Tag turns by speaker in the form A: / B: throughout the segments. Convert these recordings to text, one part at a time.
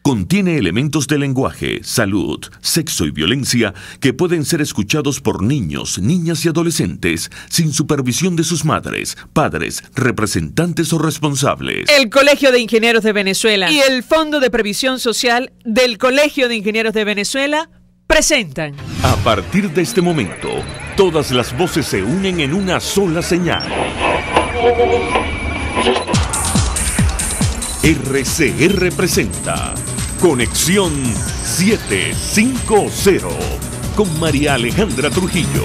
A: Contiene elementos de lenguaje, salud, sexo y violencia que pueden ser escuchados por niños, niñas y adolescentes sin supervisión de sus madres, padres, representantes o responsables.
B: El Colegio de Ingenieros de Venezuela y el Fondo de Previsión Social del Colegio de Ingenieros de Venezuela presentan.
A: A partir de este momento, todas las voces se unen en una sola señal. RCR presenta Conexión 750 con María Alejandra Trujillo.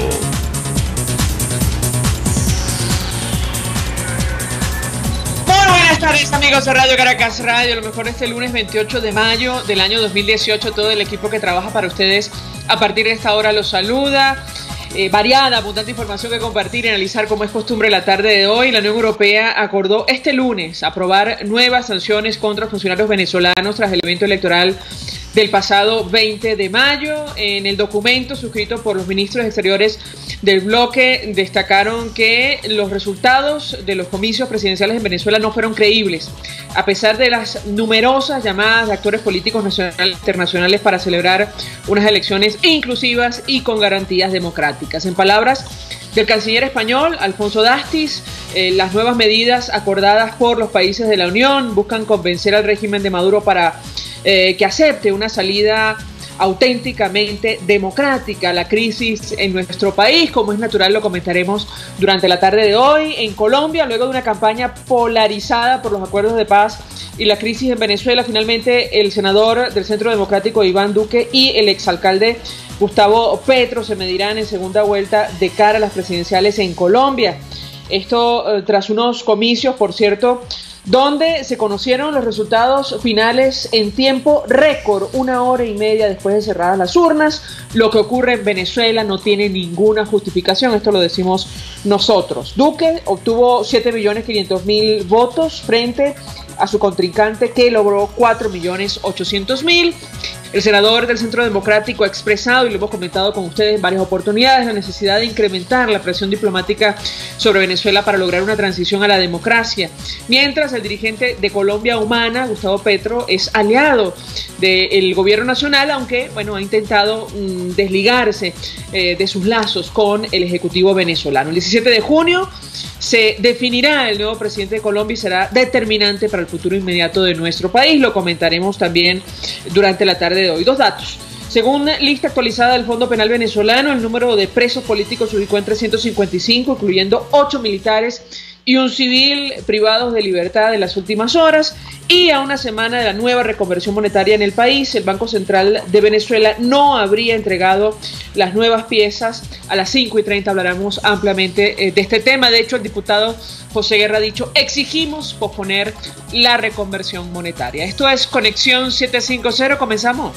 B: Buenas tardes, amigos de Radio Caracas Radio. Lo mejor este lunes 28 de mayo del año 2018. Todo el equipo que trabaja para ustedes a partir de esta hora los saluda. Variada, abundante información que compartir y analizar como es costumbre la tarde de hoy. La Unión Europea acordó este lunes aprobar nuevas sanciones contra funcionarios venezolanos tras el evento electoral del pasado 20 de mayo. En el documento suscrito por los ministros exteriores del bloque destacaron que los resultados de los comicios presidenciales en Venezuela no fueron creíbles, a pesar de las numerosas llamadas de actores políticos nacionales e internacionales para celebrar unas elecciones inclusivas y con garantías democráticas. En palabras del canciller español, Alfonso Dastis, las nuevas medidas acordadas por los países de la Unión buscan convencer al régimen de Maduro para que acepte una salida auténticamente democrática a la crisis en nuestro país. Como es natural, lo comentaremos durante la tarde de hoy. En Colombia, luego de una campaña polarizada por los acuerdos de paz y la crisis en Venezuela, finalmente el senador del Centro Democrático Iván Duque y el exalcalde Gustavo Petro se medirán en segunda vuelta de cara a las presidenciales en Colombia. Esto tras unos comicios, por cierto, donde se conocieron los resultados finales en tiempo récord, 1 hora y media después de cerradas las urnas. Lo que ocurre en Venezuela no tiene ninguna justificación, esto lo decimos nosotros. Duque obtuvo 7.500.000 votos frente a su contrincante, que logró 4.800.000. El senador del Centro Democrático ha expresado, y lo hemos comentado con ustedes en varias oportunidades, la necesidad de incrementar la presión diplomática sobre Venezuela para lograr una transición a la democracia. Mientras el dirigente de Colombia Humana, Gustavo Petro, es aliado del gobierno nacional, aunque bueno, ha intentado desligarse de sus lazos con el Ejecutivo venezolano. El 17 de junio se definirá el nuevo presidente de Colombia y será determinante para el futuro inmediato de nuestro país. Lo comentaremos también durante la tarde de hoy. 2 datos. Según lista actualizada del Fondo Penal Venezolano, el número de presos políticos se ubicó en 355, incluyendo 8 militares y un civil privados de libertad en las últimas horas. Y a una semana de la nueva reconversión monetaria en el país, el Banco Central de Venezuela no habría entregado las nuevas piezas. A las 5:30 hablaremos ampliamente de este tema. De hecho, el diputado José Guerra ha dicho: exigimos posponer la reconversión monetaria. Esto es Conexión 750, comenzamos.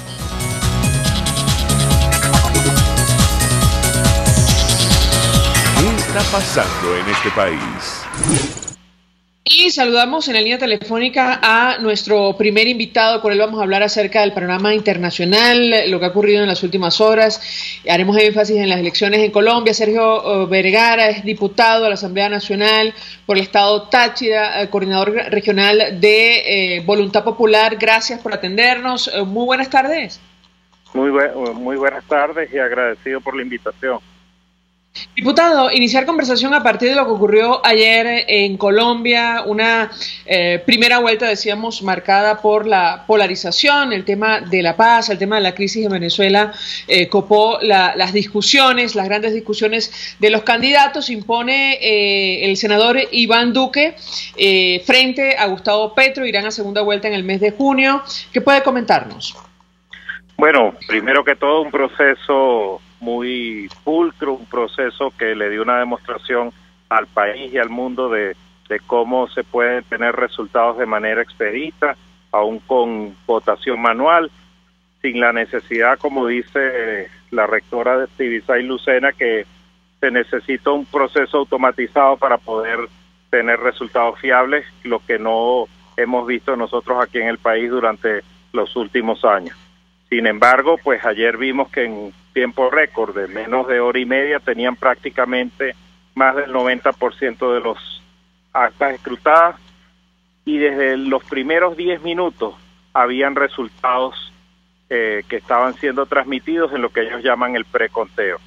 A: ¿Qué está pasando en este país?
B: Y saludamos en la línea telefónica a nuestro primer invitado. Con él vamos a hablar acerca del panorama internacional, lo que ha ocurrido en las últimas horas. Haremos énfasis en las elecciones en Colombia. Sergio Vergara es diputado de la Asamblea Nacional por el Estado Táchira, coordinador regional de Voluntad Popular. Gracias por atendernos. Muy buenas tardes.
C: Muy buenas tardes y agradecido por la invitación.
B: Diputado, iniciar conversación a partir de lo que ocurrió ayer en Colombia, una primera vuelta, decíamos, marcada por la polarización, el tema de la paz, el tema de la crisis en Venezuela, copó las discusiones, las grandes discusiones de los candidatos. Impone el senador Iván Duque frente a Gustavo Petro, irán a segunda vuelta en el mes de junio. ¿Qué puede comentarnos?
C: Bueno, primero que todo, un proceso muy pulcro, un proceso que le dio una demostración al país y al mundo de cómo se pueden tener resultados de manera expedita, aún con votación manual, sin la necesidad, como dice la rectora de Tibisay Lucena, que se necesita un proceso automatizado para poder tener resultados fiables, lo que no hemos visto nosotros aquí en el país durante los últimos años. Sin embargo, pues ayer vimos que en tiempo récord de menos de hora y media tenían prácticamente más del 90% de los actas escrutadas, y desde los primeros 10 minutos habían resultados que estaban siendo transmitidos en lo que ellos llaman el preconteo.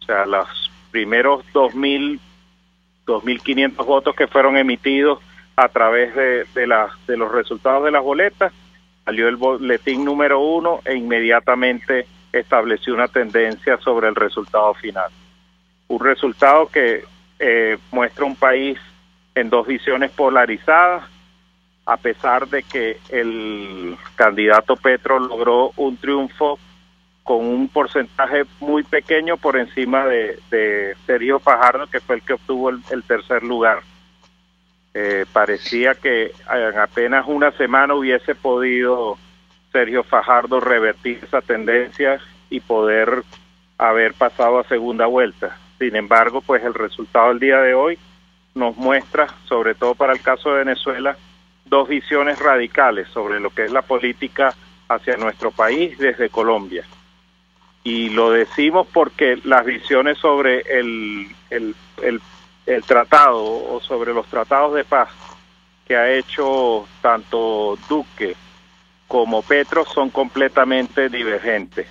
C: O sea, los primeros 2.500 votos que fueron emitidos a través de los resultados de las boletas, salió el boletín número 1 e inmediatamente estableció una tendencia sobre el resultado final. Un resultado que muestra un país en dos visiones polarizadas, a pesar de que el candidato Petro logró un triunfo con un porcentaje muy pequeño por encima de Sergio Fajardo, que fue el que obtuvo el tercer lugar. Parecía que en apenas una semana hubiese podido Sergio Fajardo revertir esa tendencia y poder haber pasado a segunda vuelta. Sin embargo, pues el resultado del día de hoy nos muestra, sobre todo para el caso de Venezuela, dos visiones radicales sobre lo que es la política hacia nuestro país desde Colombia. Y lo decimos porque las visiones sobre el tratado o sobre los tratados de paz que ha hecho tanto Duque como Petro son completamente divergentes.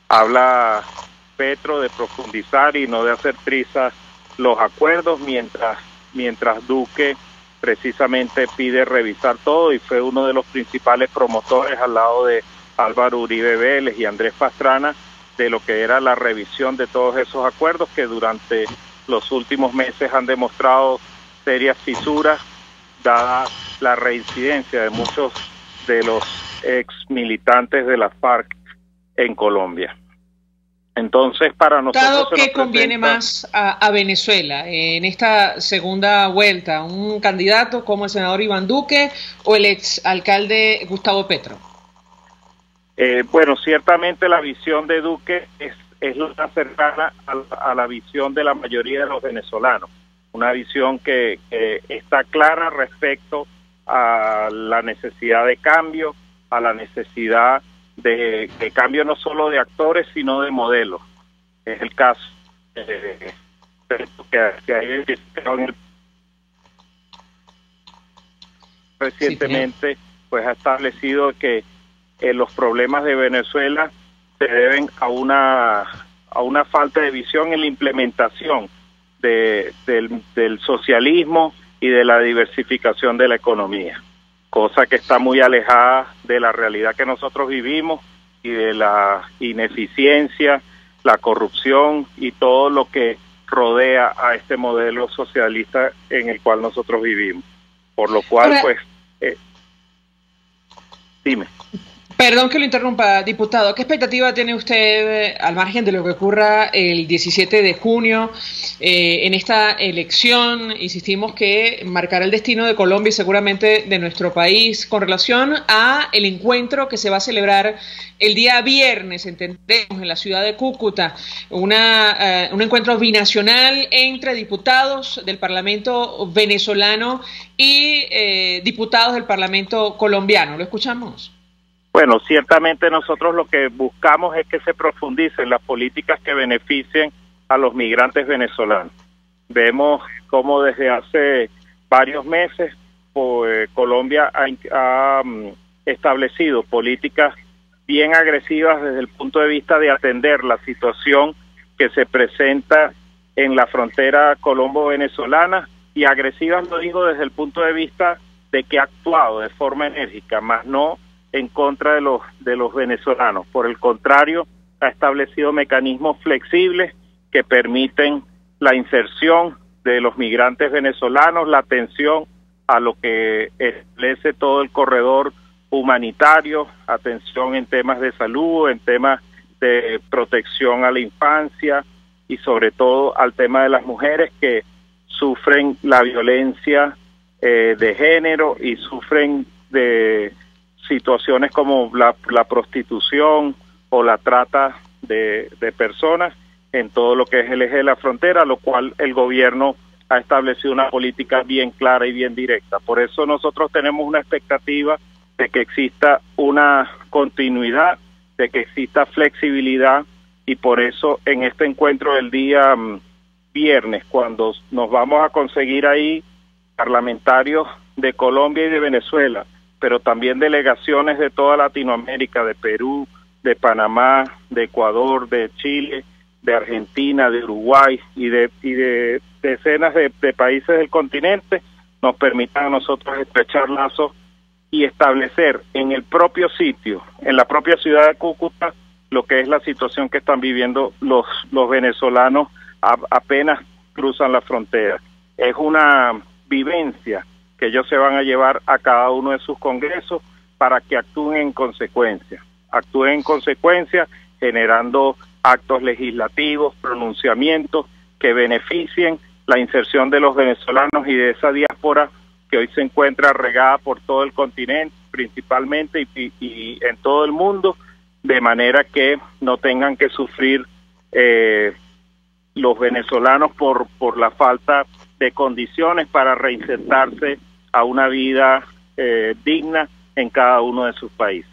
C: Habla Petro de profundizar y no de hacer trizas los acuerdos, mientras Duque precisamente pide revisar todo y fue uno de los principales promotores al lado de Álvaro Uribe Vélez y Andrés Pastrana de lo que era la revisión de todos esos acuerdos que durante los últimos meses han demostrado serias fisuras dada la reincidencia de muchos de los ex militantes de la FARC en Colombia. Entonces, para nosotros...
B: ¿Qué conviene más a Venezuela en esta segunda vuelta? ¿Un candidato como el senador Iván Duque o el exalcalde Gustavo Petro?
C: Bueno, ciertamente la visión de Duque es la cercana a la visión de la mayoría de los venezolanos. Una visión que está clara respecto a la necesidad de cambio, a la necesidad de cambio no solo de actores, sino de modelos. Es el caso que ha identificado recientemente, pues ha establecido que los problemas de Venezuela se deben a una falta de visión en la implementación del socialismo y de la diversificación de la economía, cosa que está muy alejada de la realidad que nosotros vivimos y de la ineficiencia, la corrupción y todo lo que rodea a este modelo socialista en el cual nosotros vivimos. Por lo cual, pues, dime.
B: Perdón que lo interrumpa, diputado. ¿Qué expectativa tiene usted al margen de lo que ocurra el 17 de junio en esta elección? Insistimos que marcará el destino de Colombia y seguramente de nuestro país con relación a el encuentro que se va a celebrar el día viernes, entendemos, en la ciudad de Cúcuta, un encuentro binacional entre diputados del Parlamento venezolano y diputados del Parlamento colombiano. ¿Lo escuchamos?
C: Bueno, ciertamente nosotros lo que buscamos es que se profundicen las políticas que beneficien a los migrantes venezolanos. Vemos cómo desde hace varios meses Colombia ha establecido políticas bien agresivas desde el punto de vista de atender la situación que se presenta en la frontera colombo-venezolana, y agresivas lo digo desde el punto de vista de que ha actuado de forma enérgica, más no en contra de los venezolanos. Por el contrario, ha establecido mecanismos flexibles que permiten la inserción de los migrantes venezolanos, la atención a lo que establece todo el corredor humanitario, atención en temas de salud, en temas de protección a la infancia y sobre todo al tema de las mujeres que sufren la violencia de género y sufren de situaciones como la prostitución o la trata de personas en todo lo que es el eje de la frontera, lo cual el gobierno ha establecido una política bien clara y bien directa. Por eso nosotros tenemos una expectativa de que exista una continuidad, de que exista flexibilidad, y por eso en este encuentro del día viernes, cuando nos vamos a conseguir ahí parlamentarios de Colombia y de Venezuela, pero también delegaciones de toda Latinoamérica, de Perú, de Panamá, de Ecuador, de Chile, de Argentina, de Uruguay y de decenas de países del continente, nos permitan a nosotros estrechar lazos y establecer en el propio sitio, en la propia ciudad de Cúcuta, lo que es la situación que están viviendo los venezolanos apenas cruzan la frontera. Es una vivencia que ellos se van a llevar a cada uno de sus congresos para que actúen en consecuencia. Actúen en consecuencia generando actos legislativos, pronunciamientos que beneficien la inserción de los venezolanos y de esa diáspora que hoy se encuentra regada por todo el continente, principalmente y en todo el mundo, de manera que no tengan que sufrir los venezolanos por la falta de condiciones para reinsertarse a una vida digna en cada uno de sus países.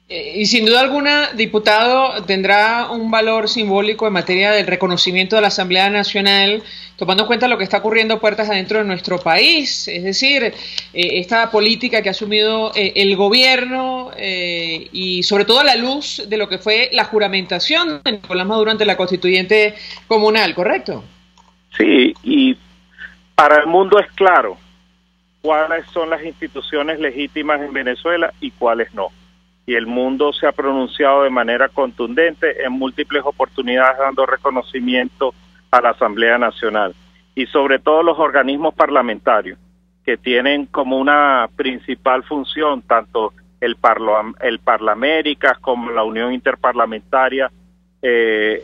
B: Y sin duda alguna, diputado, tendrá un valor simbólico en materia del reconocimiento de la Asamblea Nacional, tomando en cuenta lo que está ocurriendo puertas adentro de nuestro país, es decir, esta política que ha asumido el gobierno y sobre todo a la luz de lo que fue la juramentación de Nicolás Maduro ante la Constituyente Comunal, ¿correcto?
C: Sí, y para el mundo es claro cuáles son las instituciones legítimas en Venezuela y cuáles no. Y el mundo se ha pronunciado de manera contundente en múltiples oportunidades dando reconocimiento a la Asamblea Nacional y sobre todo los organismos parlamentarios que tienen como una principal función tanto el Parlaméricas como la Unión Interparlamentaria que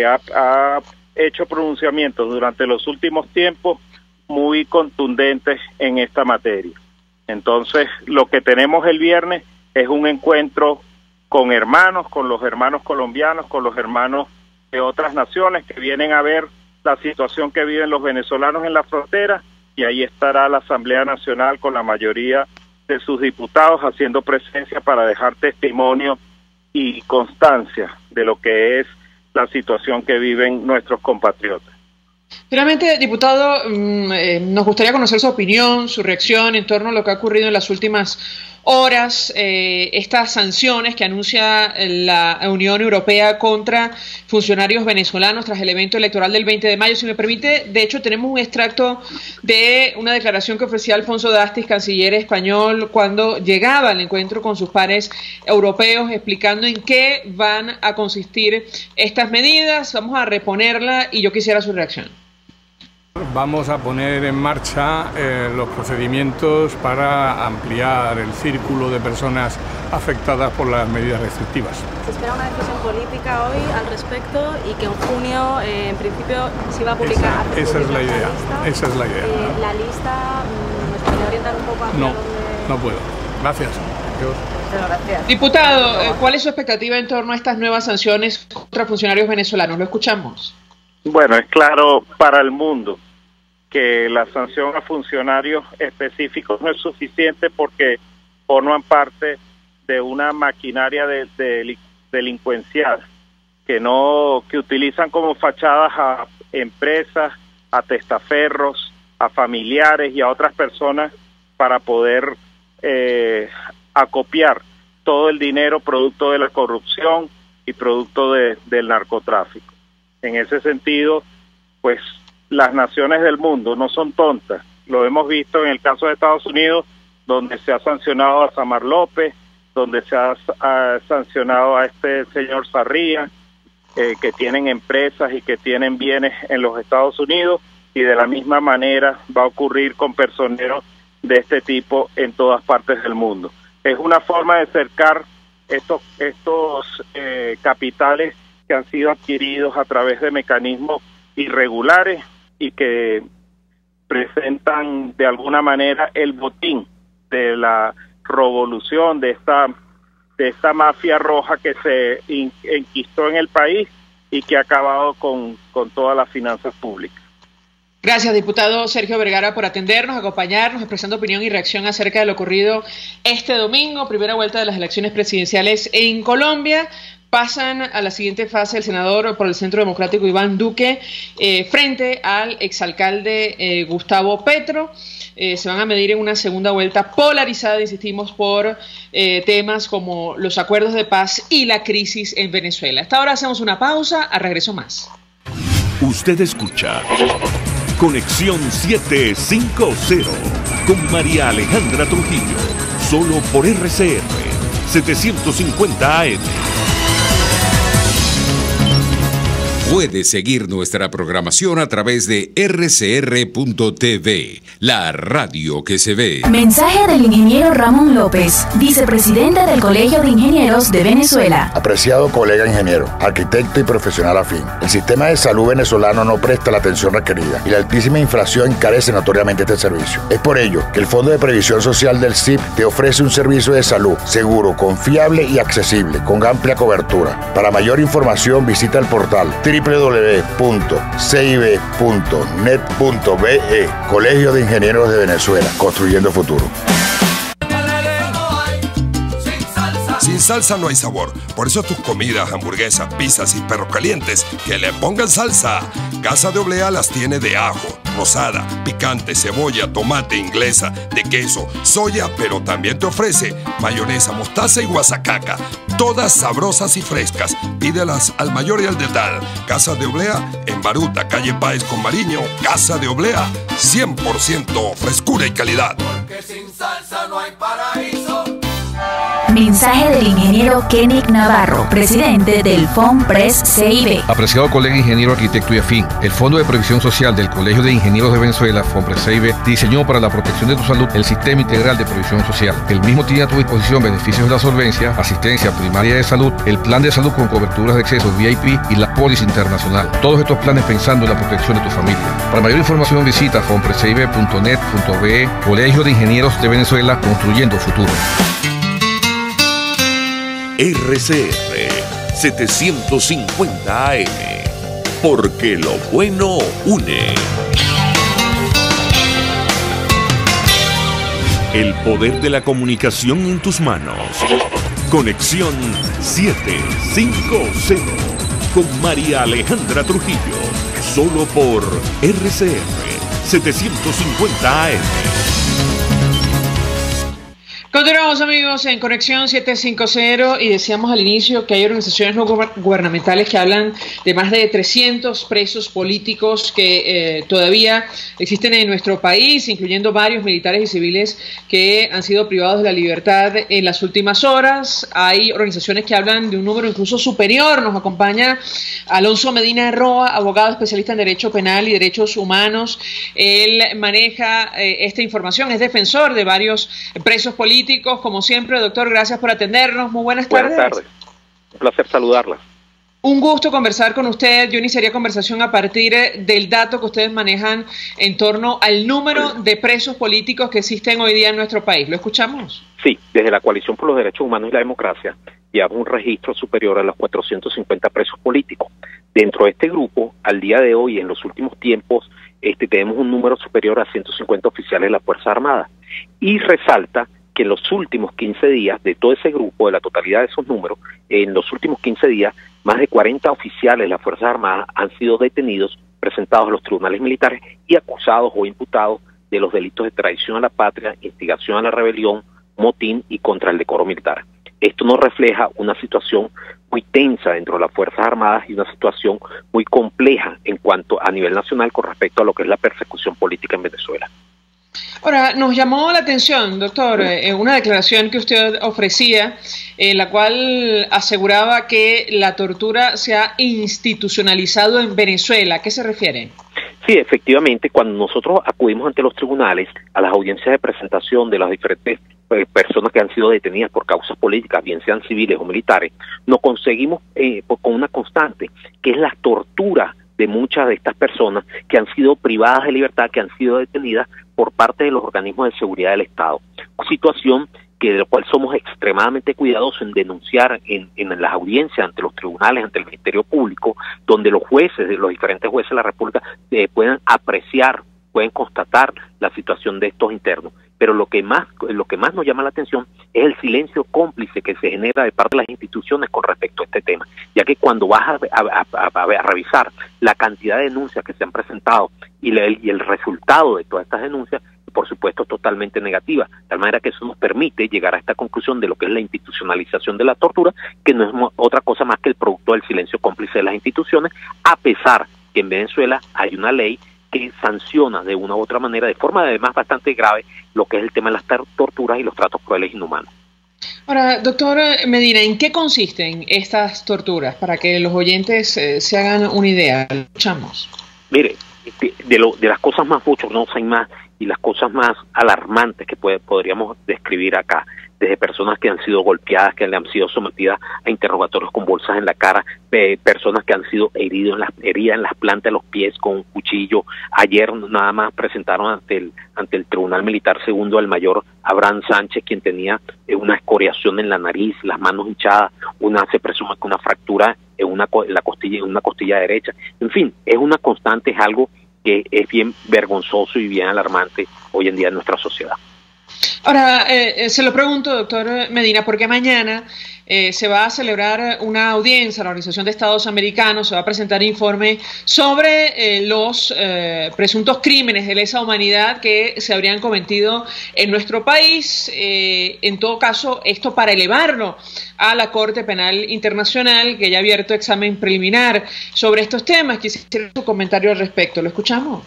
C: ha hecho pronunciamientos durante los últimos tiempos muy contundentes en esta materia. Entonces, lo que tenemos el viernes es un encuentro con hermanos, con los hermanos colombianos, con los hermanos de otras naciones que vienen a ver la situación que viven los venezolanos en la frontera, y ahí estará la Asamblea Nacional con la mayoría de sus diputados haciendo presencia para dejar testimonio y constancia de lo que es la situación que viven nuestros compatriotas.
B: Finalmente, diputado, nos gustaría conocer su opinión, su reacción en torno a lo que ha ocurrido en las últimas horas, estas sanciones que anuncia la Unión Europea contra funcionarios venezolanos tras el evento electoral del 20 de mayo. Si me permite, de hecho tenemos un extracto de una declaración que ofrecía Alfonso Dastis, canciller español, cuando llegaba al encuentro con sus pares europeos, explicando en qué van a consistir estas medidas. Vamos a reponerla y yo quisiera su reacción.
D: Vamos a poner en marcha los procedimientos para ampliar el círculo de personas afectadas por las medidas restrictivas.
E: Se espera una decisión política hoy al respecto y que en junio, en principio, se va a publicar.
D: Esa es la idea. Esa es la idea.
E: La lista, ¿nos puede orientar un poco hacia dónde?
D: No puedo. Gracias. Adiós.
E: Gracias.
B: Diputado, ¿cuál es su expectativa en torno a estas nuevas sanciones contra funcionarios venezolanos? Lo escuchamos.
C: Bueno, es claro para el mundo que la sanción a funcionarios específicos no es suficiente porque forman parte de una maquinaria delincuencial que utilizan como fachadas a empresas, a testaferros, a familiares y a otras personas para poder acopiar todo el dinero producto de la corrupción y producto del narcotráfico. En ese sentido, pues las naciones del mundo no son tontas. Lo hemos visto en el caso de Estados Unidos, donde se ha sancionado a Samar López, donde se ha sancionado a este señor Sarria, que tienen empresas y que tienen bienes en los Estados Unidos, y de la misma manera va a ocurrir con personeros de este tipo en todas partes del mundo. Es una forma de cercar estos capitales que han sido adquiridos a través de mecanismos irregulares y que presentan de alguna manera el botín de la revolución de esta mafia roja que se enquistó en el país y que ha acabado con todas las finanzas públicas.
B: Gracias, diputado Sergio Vergara, por atendernos, acompañarnos, expresando opinión y reacción acerca de lo ocurrido este domingo, primera vuelta de las elecciones presidenciales en Colombia. pasan a la siguiente fase el senador por el Centro Democrático Iván Duque frente al exalcalde Gustavo Petro. Se van a medir en una segunda vuelta polarizada, insistimos, por temas como los acuerdos de paz y la crisis en Venezuela. Hasta ahora hacemos una pausa, a regreso más.
A: Usted escucha Conexión 750 con María Alejandra Trujillo, solo por RCR 750 AM.
F: Puede seguir nuestra programación a través de rcr.tv, la radio que se ve.
G: Mensaje del ingeniero Ramón López, vicepresidente del Colegio de Ingenieros de Venezuela.
H: Apreciado colega ingeniero, arquitecto y profesional afín, el sistema de salud venezolano no presta la atención requerida y la altísima inflación encarece notoriamente este servicio. Es por ello que el Fondo de Previsión Social del CIP te ofrece un servicio de salud seguro, confiable y accesible, con amplia cobertura. Para mayor información visita el portal www.cib.net.be, Colegio de Ingenieros de Venezuela, construyendo futuro.
I: Sin salsa no hay sabor. Por eso tus comidas, hamburguesas, pizzas y perros calientes, que le pongan salsa. Casa de Oblea las tiene de ajo, rosada, picante, cebolla, tomate, inglesa, de queso, soya, pero también te ofrece mayonesa, mostaza y guasacaca. Todas sabrosas y frescas. Pídelas al mayor y al dedal. Casa de Oblea en Baruta, calle Páez con Mariño. Casa de Oblea, 100% frescura y calidad. Porque sin salsa no hay paraíso.
G: Mensaje del ingeniero Kenick Navarro, presidente del FONPRES CIB.
J: Apreciado colega ingeniero, arquitecto y afín, el Fondo de Previsión Social del Colegio de Ingenieros de Venezuela, FONPRES CIB, diseñó para la protección de tu salud el Sistema Integral de Previsión Social. El mismo tiene a tu disposición beneficios de la solvencia, asistencia primaria de salud, el plan de salud con coberturas de acceso VIP y la póliza internacional. Todos estos planes pensando en la protección de tu familia. Para mayor información visita fonprescibe.net.be, Colegio de Ingenieros de Venezuela, construyendo futuro.
A: RCR 750 AM, porque lo bueno une. El poder de la comunicación en tus manos. Conexión 750 con María Alejandra Trujillo, solo por RCR 750 AM.
B: Continuamos, amigos, en Conexión 750 y decíamos al inicio que hay organizaciones no gubernamentales que hablan de más de 300 presos políticos que todavía existen en nuestro país, incluyendo varios militares y civiles que han sido privados de la libertad en las últimas horas. Hay organizaciones que hablan de un número incluso superior. Nos acompaña Alonso Medina Roa, abogado especialista en Derecho Penal y Derechos Humanos. Él maneja esta información, es defensor de varios presos políticos. Como siempre, doctor, gracias por atendernos. Muy buenas tardes.
K: Buenas tardes. Un placer saludarla.
B: Un gusto conversar con usted. Yo iniciaría conversación a partir del dato que ustedes manejan en torno al número de presos políticos que existen hoy día en nuestro país. ¿Lo escuchamos?
K: Sí, desde la Coalición por los Derechos Humanos y la Democracia llevamos un registro superior a los 450 presos políticos. Dentro de este grupo, al día de hoy, en los últimos tiempos, tenemos un número superior a 150 oficiales de la Fuerza Armada. Y resalta que en los últimos 15 días, de todo ese grupo, de la totalidad de esos números, en los últimos 15 días, más de 40 oficiales de las Fuerzas Armadas han sido detenidos, presentados a los tribunales militares y acusados o imputados de los delitos de traición a la patria, instigación a la rebelión, motín y contra el decoro militar. Esto nos refleja una situación muy tensa dentro de las Fuerzas Armadas y una situación muy compleja en cuanto a nivel nacional con respecto a lo que es la persecución política en Venezuela.
B: Ahora, nos llamó la atención, doctor, una declaración que usted ofrecía, en la cual aseguraba que la tortura se ha institucionalizado en Venezuela. ¿A qué se refiere?
K: Sí, efectivamente, cuando nosotros acudimos ante los tribunales a las audiencias de presentación de las diferentes personas que han sido detenidas por causas políticas, bien sean civiles o militares, nos conseguimos con una constante, que es la tortura de muchas de estas personas que han sido privadas de libertad, que han sido detenidas por parte de los organismos de seguridad del Estado. Situación que de la cual somos extremadamente cuidadosos en denunciar en las audiencias ante los tribunales, ante el Ministerio Público, donde los jueces, los diferentes jueces de la República puedan apreciar, pueden constatar la situación de estos internos. pero lo que más nos llama la atención es el silencio cómplice que se genera de parte de las instituciones con respecto a este tema, ya que cuando vas a revisar la cantidad de denuncias que se han presentado y el resultado de todas estas denuncias, por supuesto es totalmente negativa, de tal manera que eso nos permite llegar a esta conclusión de lo que es la institucionalización de la tortura, que no es otra cosa más que el producto del silencio cómplice de las instituciones, a pesar que en Venezuela hay una ley que sanciona de una u otra manera, de forma además bastante grave, lo que es el tema de las torturas y los tratos crueles e inhumanos.
B: Ahora, doctor Medina, ¿en qué consisten estas torturas? Para que los oyentes se hagan una idea. Escuchamos.
K: Mire, de las cosas más bochornosas y las cosas más alarmantes que podríamos describir acá, desde personas que han sido golpeadas, que le han sido sometidas a interrogatorios con bolsas en la cara, personas que han sido heridas en las plantas de los pies con un cuchillo. Ayer nada más presentaron ante el Tribunal Militar Segundo al mayor Abraham Sánchez, quien tenía una escoriación en la nariz, las manos hinchadas, se presume que una fractura en una costilla derecha. En fin, es una constante, es algo que es bien vergonzoso y bien alarmante hoy en día en nuestra sociedad.
B: Ahora, se lo pregunto, doctor Medina, porque mañana se va a celebrar una audiencia a la Organización de Estados Americanos, se va a presentar informe sobre los presuntos crímenes de lesa humanidad que se habrían cometido en nuestro país. En todo caso, esto para elevarlo a la Corte Penal Internacional, que ya ha abierto examen preliminar sobre estos temas. Quisiera su comentario al respecto. ¿Lo escuchamos?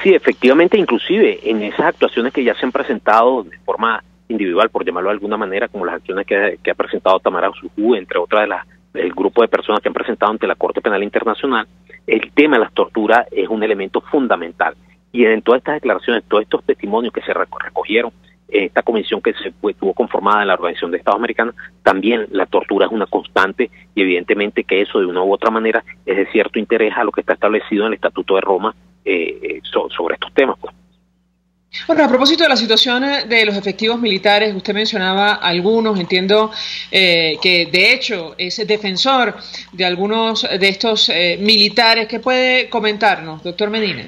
K: Sí, efectivamente, inclusive en esas actuaciones que ya se han presentado de forma individual, por llamarlo de alguna manera, como las acciones que ha presentado Tamara Sujú, entre otras del grupo de personas que han presentado ante la Corte Penal Internacional, el tema de las torturas es un elemento fundamental. Y en todas estas declaraciones, todos estos testimonios que se recogieron en esta comisión que estuvo conformada en la Organización de Estados Americanos, también la tortura es una constante y evidentemente que eso de una u otra manera es de cierto interés a lo que está establecido en el Estatuto de Roma sobre estos temas, pues.
B: Bueno, a propósito de la situación de los efectivos militares, usted mencionaba algunos, entiendo que de hecho es defensor de algunos de estos militares. ¿Qué puede comentarnos, doctor Medina?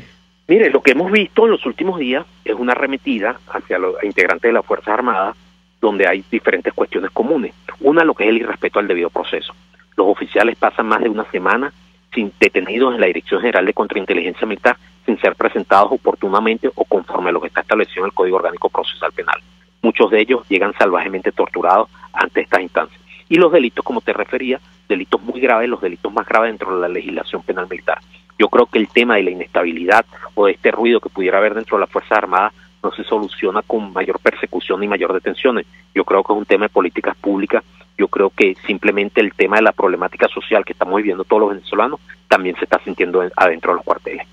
K: Mire, lo que hemos visto en los últimos días es una arremetida hacia los integrantes de las Fuerzas Armadas, donde hay diferentes cuestiones comunes. Una, lo que es el irrespeto al debido proceso. Los oficiales pasan más de una semana detenidos en la Dirección General de Contrainteligencia Militar sin ser presentados oportunamente o conforme a lo que está establecido en el Código Orgánico Procesal Penal. Muchos de ellos llegan salvajemente torturados ante estas instancias. Y los delitos, como te refería, delitos muy graves, los delitos más graves dentro de la legislación penal militar. Yo creo que el tema de la inestabilidad o de este ruido que pudiera haber dentro de las Fuerzas Armadas no se soluciona con mayor persecución ni mayor detenciones. Yo creo que es un tema de políticas públicas. Yo creo que simplemente el tema de la problemática social que estamos viviendo todos los venezolanos también se está sintiendo adentro de los cuarteles.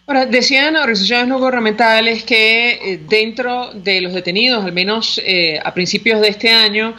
B: Ahora, decían organizaciones no gubernamentales que dentro de los detenidos, al menos a principios de este año,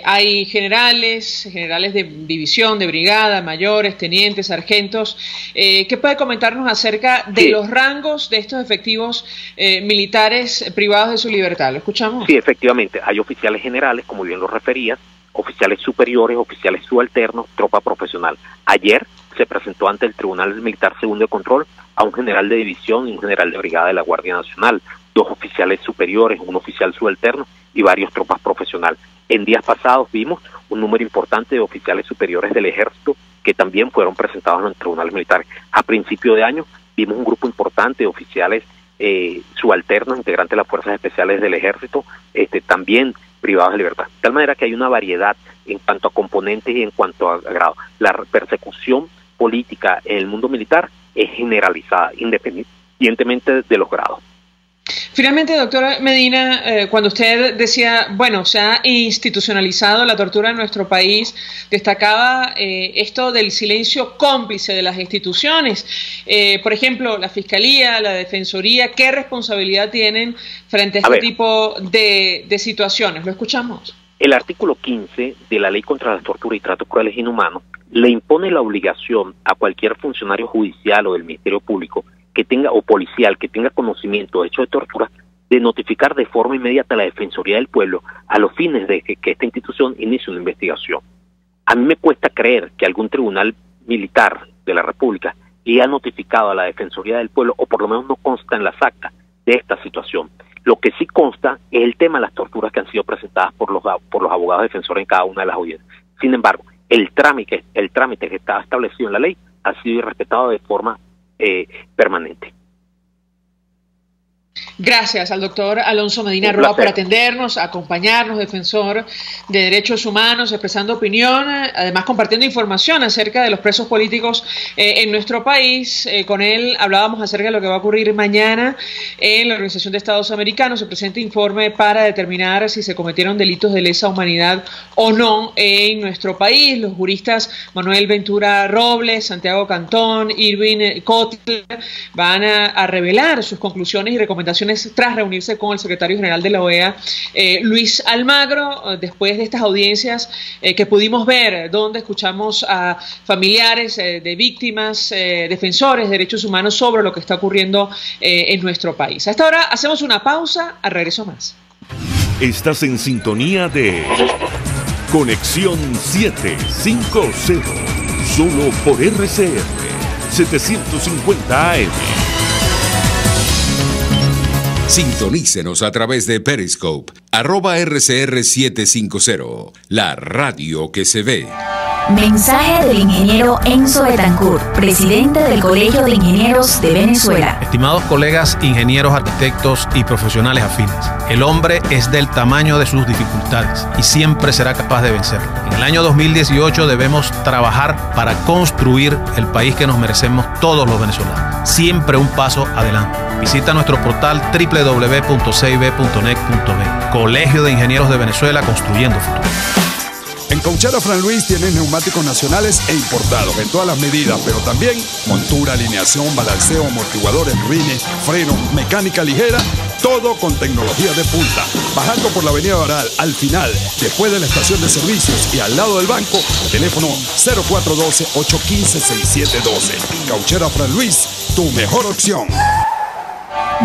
B: hay generales de división, de brigada, mayores, tenientes, sargentos. ¿Qué puede comentarnos acerca de los rangos de estos efectivos militares privados de su libertad? ¿Lo escuchamos?
K: Sí, efectivamente. Hay oficiales generales, como bien lo referías, oficiales superiores, oficiales subalternos, tropa profesional. Ayer se presentó ante el Tribunal Militar Segundo de Control a un general de división y un general de brigada de la Guardia Nacional, 2 oficiales superiores, un oficial subalterno y varios tropas profesionales. En días pasados vimos un número importante de oficiales superiores del Ejército que también fueron presentados en el Tribunal Militar. A principio de año vimos un grupo importante de oficiales subalternos, integrantes de las Fuerzas Especiales del Ejército, también privados de libertad. De tal manera que hay una variedad en cuanto a componentes y en cuanto a grado. La persecución política en el mundo militar es generalizada, independientemente de los grados.
B: Finalmente, doctor Medina, cuando usted decía, bueno, se ha institucionalizado la tortura en nuestro país, destacaba esto del silencio cómplice de las instituciones. Por ejemplo, la Fiscalía, la Defensoría, ¿qué responsabilidad tienen frente a este tipo de situaciones? ¿Lo escuchamos?
K: El artículo 15 de la Ley contra la Tortura y Tratos Crueles e Inhumanos le impone la obligación a cualquier funcionario judicial o del Ministerio Público que tenga o policial que tenga conocimiento de hechos de tortura de notificar de forma inmediata a la Defensoría del Pueblo a los fines de que esta institución inicie una investigación. A mí me cuesta creer que algún tribunal militar de la República le ha notificado a la Defensoría del Pueblo, o por lo menos no consta en las actas de esta situación. Lo que sí consta es el tema de las torturas que han sido presentadas por los abogados defensores en cada una de las audiencias. Sin embargo, el trámite que estaba establecido en la ley ha sido irrespetado de forma permanente.
B: Gracias al doctor Alonso Medina Roa por atendernos, acompañarnos, defensor de derechos humanos, expresando opinión, además compartiendo información acerca de los presos políticos en nuestro país. Con él hablábamos acerca de lo que va a ocurrir mañana en la Organización de Estados Americanos. Se presenta informe para determinar si se cometieron delitos de lesa humanidad o no en nuestro país. Los juristas Manuel Ventura Robles, Santiago Cantón, Irving Kotler van a revelar sus conclusiones y recomendaciones tras reunirse con el secretario general de la OEA, Luis Almagro, después de estas audiencias que pudimos ver, donde escuchamos a familiares de víctimas, defensores de derechos humanos sobre lo que está ocurriendo en nuestro país. A esta hora hacemos una pausa, al regreso más.
A: Estás en sintonía de Conexión 750, solo por RCR 750 AM.
F: Sintonícenos a través de Periscope, @RCR750, la radio que se ve.
G: Mensaje del ingeniero Enzo Betancourt, presidente del Colegio de Ingenieros de Venezuela.
L: Estimados colegas, ingenieros, arquitectos y profesionales afines, el hombre es del tamaño de sus dificultades y siempre será capaz de vencerlo. En el año 2018 debemos trabajar para construir el país que nos merecemos todos los venezolanos. Siempre un paso adelante. Visita nuestro portal www.cib.net.be. Colegio de Ingenieros de Venezuela, construyendo futuro.
M: En Cauchera Fran Luis tienes neumáticos nacionales e importados en todas las medidas, pero también montura, alineación, balanceo, amortiguadores, rines, freno, mecánica ligera, todo con tecnología de punta. Bajando por la avenida Baral, al final, después de la estación de servicios y al lado del banco, teléfono 0412-815-6712. Cauchera Fran Luis, tu mejor opción.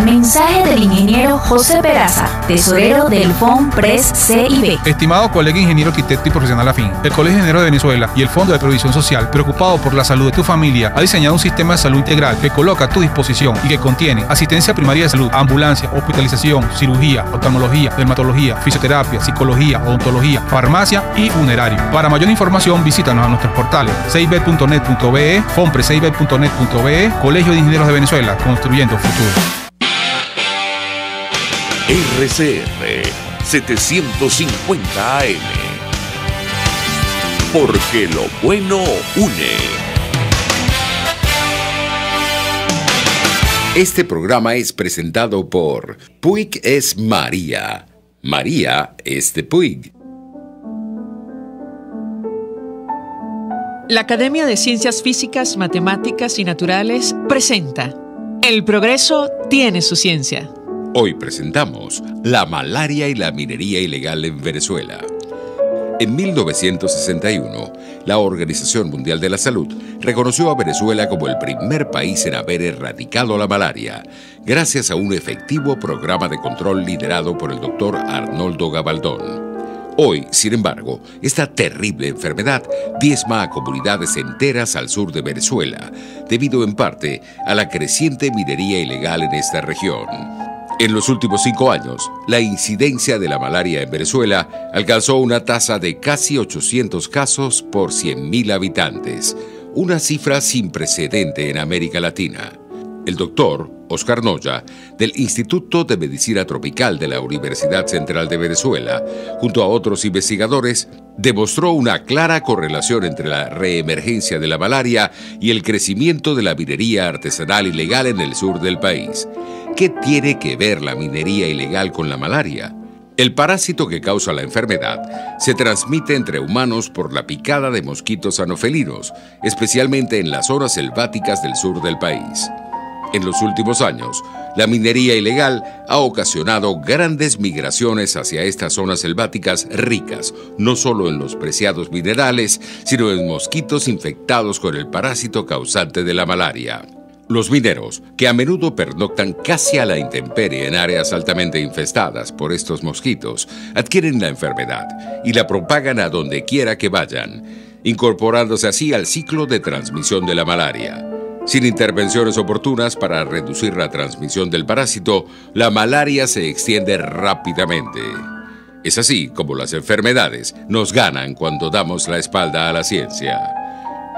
G: Mensaje del ingeniero José Peraza, tesorero del FONPRES CIB.
N: Estimado colega ingeniero, arquitecto y profesional afín, el Colegio de Ingenieros de Venezuela y el Fondo de Previsión Social, preocupado por la salud de tu familia, ha diseñado un sistema de salud integral que coloca a tu disposición y que contiene asistencia primaria de salud, ambulancia, hospitalización, cirugía, oftalmología, dermatología, fisioterapia, psicología, odontología, farmacia y funerario. Para mayor información, visítanos a nuestros portales cib.net.be, fonprescib.net.be, Colegio de Ingenieros de Venezuela, construyendo futuro.
A: RCR 750 AM. Porque lo bueno une.
F: Este programa es presentado por Puig es María. María es de Puig.
B: La Academia de Ciencias Físicas, Matemáticas y Naturales presenta El progreso tiene su ciencia.
F: Hoy presentamos la malaria y la minería ilegal en Venezuela. En 1961, la Organización Mundial de la Salud reconoció a Venezuela como el primer país en haber erradicado la malaria, gracias a un efectivo programa de control liderado por el doctor Arnoldo Gabaldón. Hoy, sin embargo, esta terrible enfermedad diezma a comunidades enteras al sur de Venezuela, debido en parte a la creciente minería ilegal en esta región. En los últimos 5 años, la incidencia de la malaria en Venezuela alcanzó una tasa de casi 800 casos por 100.000 habitantes, una cifra sin precedente en América Latina. El doctor Oscar Noya, del Instituto de Medicina Tropical de la Universidad Central de Venezuela, junto a otros investigadores, demostró una clara correlación entre la reemergencia de la malaria y el crecimiento de la minería artesanal ilegal en el sur del país. ¿Qué tiene que ver la minería ilegal con la malaria? El parásito que causa la enfermedad se transmite entre humanos por la picada de mosquitos anofelinos, especialmente en las zonas selváticas del sur del país. En los últimos años, la minería ilegal ha ocasionado grandes migraciones hacia estas zonas selváticas ricas, no solo en los preciados minerales, sino en mosquitos infectados con el parásito causante de la malaria. Los mineros, que a menudo pernoctan casi a la intemperie en áreas altamente infestadas por estos mosquitos, adquieren la enfermedad y la propagan a donde quiera que vayan, incorporándose así al ciclo de transmisión de la malaria. Sin intervenciones oportunas para reducir la transmisión del parásito, la malaria se extiende rápidamente. Es así como las enfermedades nos ganan cuando damos la espalda a la ciencia.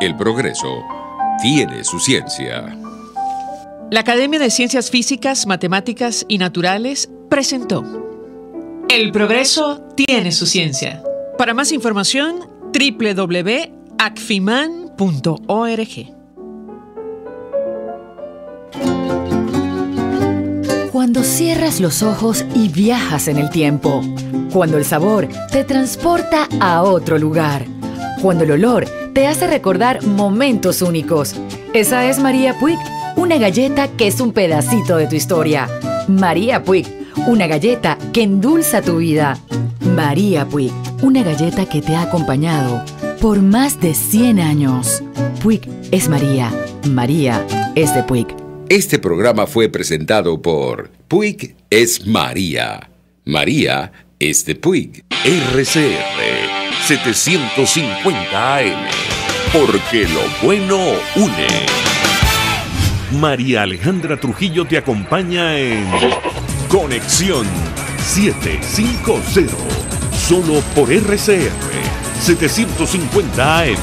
F: El progreso tiene su ciencia.
B: La Academia de Ciencias Físicas, Matemáticas y Naturales presentó El progreso tiene su ciencia. Para más información, www.acfiman.org.
O: Cuando cierras los ojos y viajas en el tiempo. Cuando el sabor te transporta a otro lugar. Cuando el olor te hace recordar momentos únicos. Esa es María Puig, una galleta que es un pedacito de tu historia. María Puig, una galleta que endulza tu vida. María Puig, una galleta que te ha acompañado por más de 100 años. Puig es María. María es de Puig.
F: Este programa fue presentado por Puig es María. María es de Puig.
A: RCR 750 AM. Porque lo bueno une. María Alejandra Trujillo te acompaña en Conexión 750. Solo por RCR 750 AM.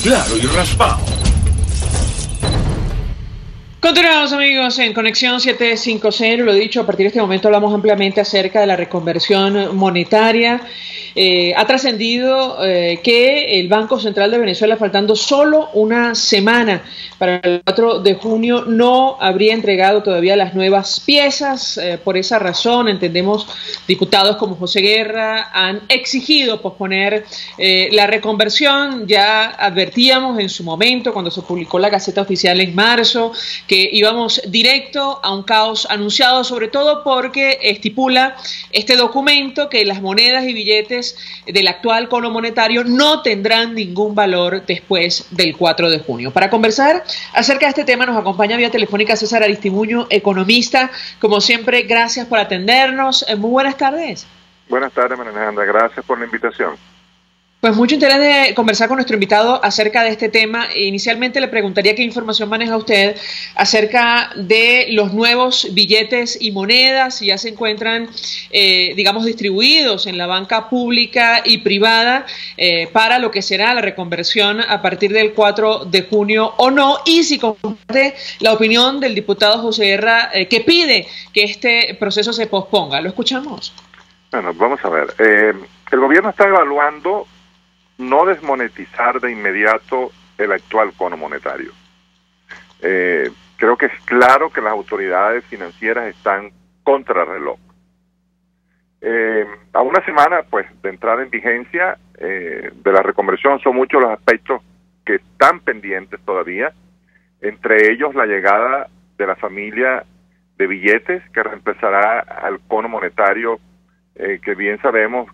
A: Claro y raspado.
B: Continuamos, amigos, en Conexión 750. Lo he dicho, a partir de este momento hablamos ampliamente acerca de la reconversión monetaria. Ha trascendido que el Banco Central de Venezuela, faltando solo una semana para el 4 de junio, no habría entregado todavía las nuevas piezas. Por esa razón, entendemos, diputados como José Guerra han exigido posponer la reconversión. Ya advertíamos en su momento, cuando se publicó la Gaceta Oficial en marzo, que íbamos directo a un caos anunciado, sobre todo porque estipula este documento que las monedas y billetes del actual cono monetario no tendrán ningún valor después del 4 de junio. Para conversar acerca de este tema nos acompaña vía telefónica César Aristimuño, economista. Como siempre, gracias por atendernos. Muy buenas tardes.
C: Buenas tardes, María Alejandra. Gracias por la invitación.
B: Pues mucho interés de conversar con nuestro invitado acerca de este tema. Inicialmente le preguntaría qué información maneja usted acerca de los nuevos billetes y monedas, si ya se encuentran, digamos, distribuidos en la banca pública y privada para lo que será la reconversión a partir del 4 de junio o no, y si comparte la opinión del diputado José Guerra, que pide que este proceso se posponga. ¿Lo escuchamos?
C: Bueno, vamos a ver. El gobierno está evaluando no desmonetizar de inmediato el actual cono monetario. Creo que es claro que las autoridades financieras están contra reloj. A una semana, pues, de entrada en vigencia de la reconversión, son muchos los aspectos que están pendientes todavía, entre ellos la llegada de la familia de billetes que reemplazará al cono monetario que bien sabemos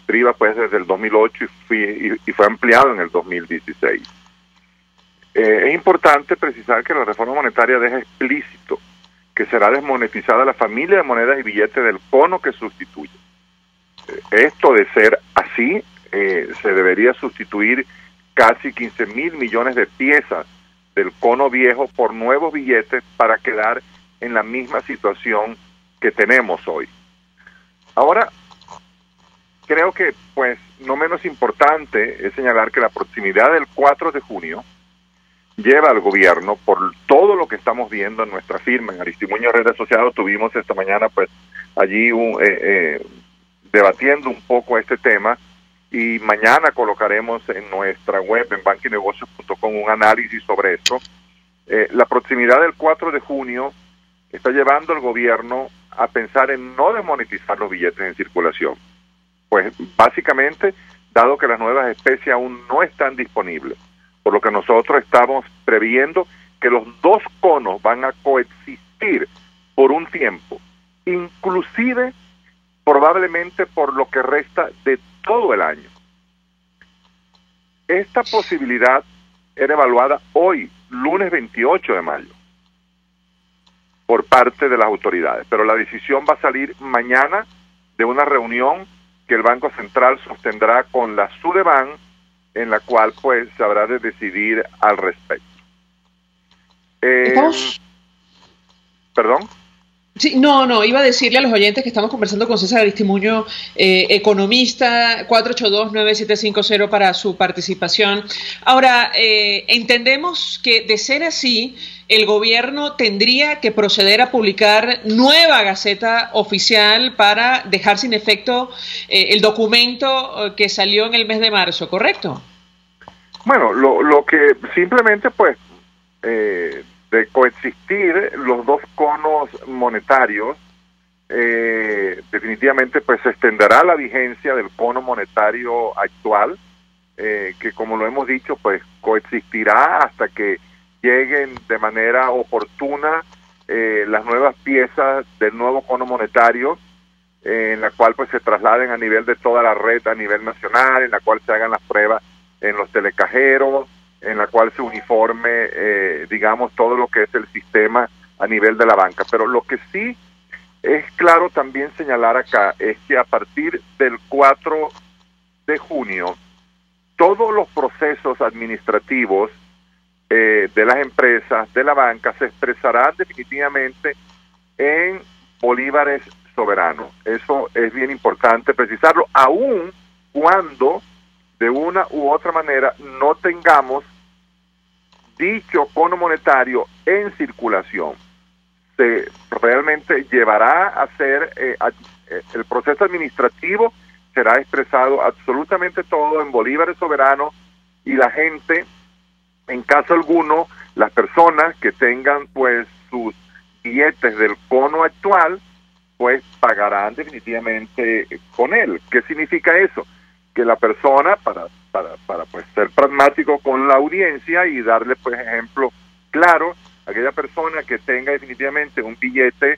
C: priva pues desde el 2008 y fue ampliado en el 2016. Es importante precisar que la reforma monetaria deja explícito que será desmonetizada la familia de monedas y billetes del cono que sustituye. Esto, de ser así, se debería sustituir casi 15.000 millones de piezas del cono viejo por nuevos billetes para quedar en la misma situación que tenemos hoy. Ahora, creo que, pues, no menos importante es señalar que la proximidad del 4 de junio lleva al gobierno, por todo lo que estamos viendo en nuestra firma, en Aristimuño Red Asociado, tuvimos esta mañana, pues, allí debatiendo un poco este tema, y mañana colocaremos en nuestra web, en banquinegocios.com, un análisis sobre esto. La proximidad del 4 de junio está llevando al gobierno a pensar en no desmonetizar los billetes en circulación. Pues básicamente, dado que las nuevas especies aún no están disponibles, por lo que nosotros estamos previendo que los dos conos van a coexistir por un tiempo, inclusive probablemente por lo que resta de todo el año. Esta posibilidad era evaluada hoy, lunes 28 de mayo, por parte de las autoridades, pero la decisión va a salir mañana de una reunión que el Banco Central sostendrá con la Sudeban
P: en la cual pues se habrá de decidir al respecto. ¿Perdón?
B: Sí, no, iba a decirle a los oyentes que estamos conversando con César Aristimuño, economista, 482-9750 para su participación. Ahora, entendemos que de ser así, el gobierno tendría que proceder a publicar nueva Gaceta Oficial para dejar sin efecto el documento que salió en el mes de marzo, ¿correcto?
P: Bueno, lo que simplemente pues de coexistir los dos conos monetarios, definitivamente pues se extenderá la vigencia del cono monetario actual, que como lo hemos dicho pues coexistirá hasta que lleguen de manera oportuna las nuevas piezas del nuevo cono monetario, en la cual pues se trasladen a nivel de toda la red a nivel nacional, en la cual se hagan las pruebas en los telecajeros, en la cual se uniforme, digamos, todo lo que es el sistema a nivel de la banca. Pero lo que sí es claro también señalar acá es que a partir del 4 de junio, todos los procesos administrativos de las empresas, de la banca, se expresarán definitivamente en bolívares soberanos. Eso es bien importante precisarlo, aun cuando de una u otra manera no tengamos dicho cono monetario en circulación. Se realmente llevará a ser el proceso administrativo, será expresado absolutamente todo en bolívares soberanos, y la gente, en caso alguno, las personas que tengan pues sus billetes del cono actual, pues pagarán definitivamente con él. ¿Qué significa eso? Que la persona, para pues ser pragmático con la audiencia y darle pues ejemplo claro, aquella persona que tenga definitivamente un billete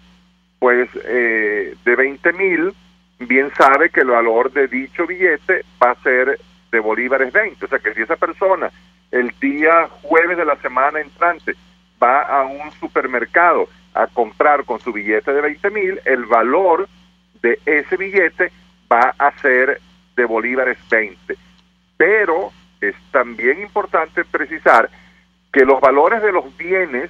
P: pues de 20,000, bien sabe que el valor de dicho billete va a ser de bolívares 20, o sea que si esa persona el día jueves de la semana entrante va a un supermercado a comprar con su billete de 20,000, el valor de ese billete va a ser de bolívares 20. Pero es también importante precisar que los valores de los bienes